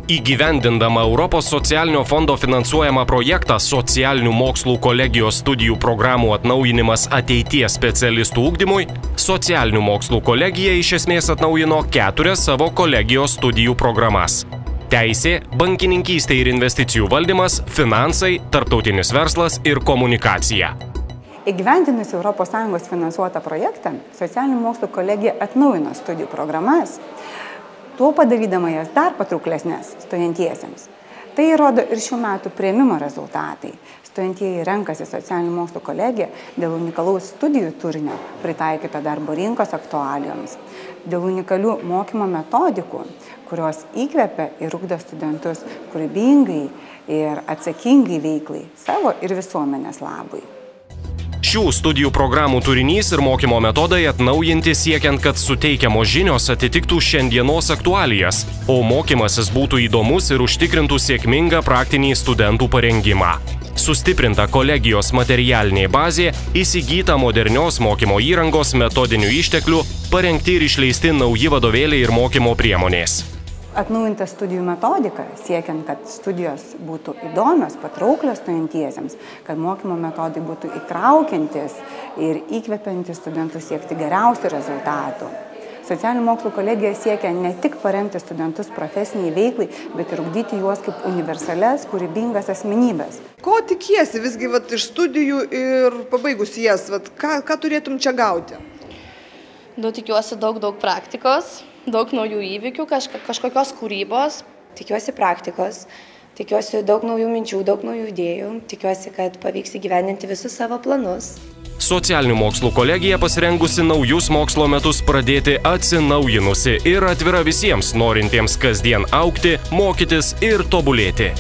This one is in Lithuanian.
Įgyvendindama Europos socialinio fondo finansuojamą projektą Socialinių mokslų kolegijos studijų programų atnaujinimas ateities specialistų ugdymui, Socialinių mokslų kolegija iš esmės atnaujino 4 savo kolegijos studijų programas. Teisė, bankininkystė ir investicijų valdymas, finansai, tarptautinis verslas ir komunikacija. Įgyvendinus ES finansuotą projektą, Socialinių mokslų kolegija atnaujino studijų programas, tuo padarydama jas dar patrauklesnės stojantiesiems. Tai įrodo ir šių metų priėmimo rezultatai. Stojantieji renkasi Socialinių mokslų kolegiją dėl unikalaus studijų turinio pritaikyto darbo rinkos aktualijoms, dėl unikalių mokymo metodikų, kurios įkvepia ir ugdo studentus kūrybingai ir atsakingai veiklai savo ir visuomenės labui. Šių studijų programų turinys ir mokymo metodai atnaujinti siekiant, kad suteikiamos žinios atitiktų šiandienos aktualijas, o mokymasis būtų įdomus ir užtikrintų sėkmingą praktinį studentų parengimą. Sustiprinta kolegijos materialinė bazė, įsigyta modernios mokymo įrangos, metodinių išteklių, parengti ir išleisti nauji vadovėliai ir mokymo priemonės. Atnaujinta studijų metodika, siekiant, kad studijos būtų įdomios, patrauklios stojantiesiems, kad mokymo metodai būtų įtraukiantis ir įkvepiantis studentus siekti geriausių rezultatų. Socialinių mokslų kolegija siekia ne tik paremti studentus profesiniai veiklai, bet ir ugdyti juos kaip universales, kūrybingas asmenybės. Ko tikiesi visgi iš studijų ir pabaigus jas, ką turėtum čia gauti? Tikiuosi daug praktikos. Daug naujų įvykių, kažkokios kūrybos. Tikiuosi praktikos, tikiuosi daug naujų minčių, daug naujų idėjų, tikiuosi, kad pavyks įgyvendinti visus savo planus. Socialinių mokslų kolegija pasirengusi naujus mokslo metus pradėti atsinaujinusi ir atvira visiems norintiems kasdien augti, mokytis ir tobulėti.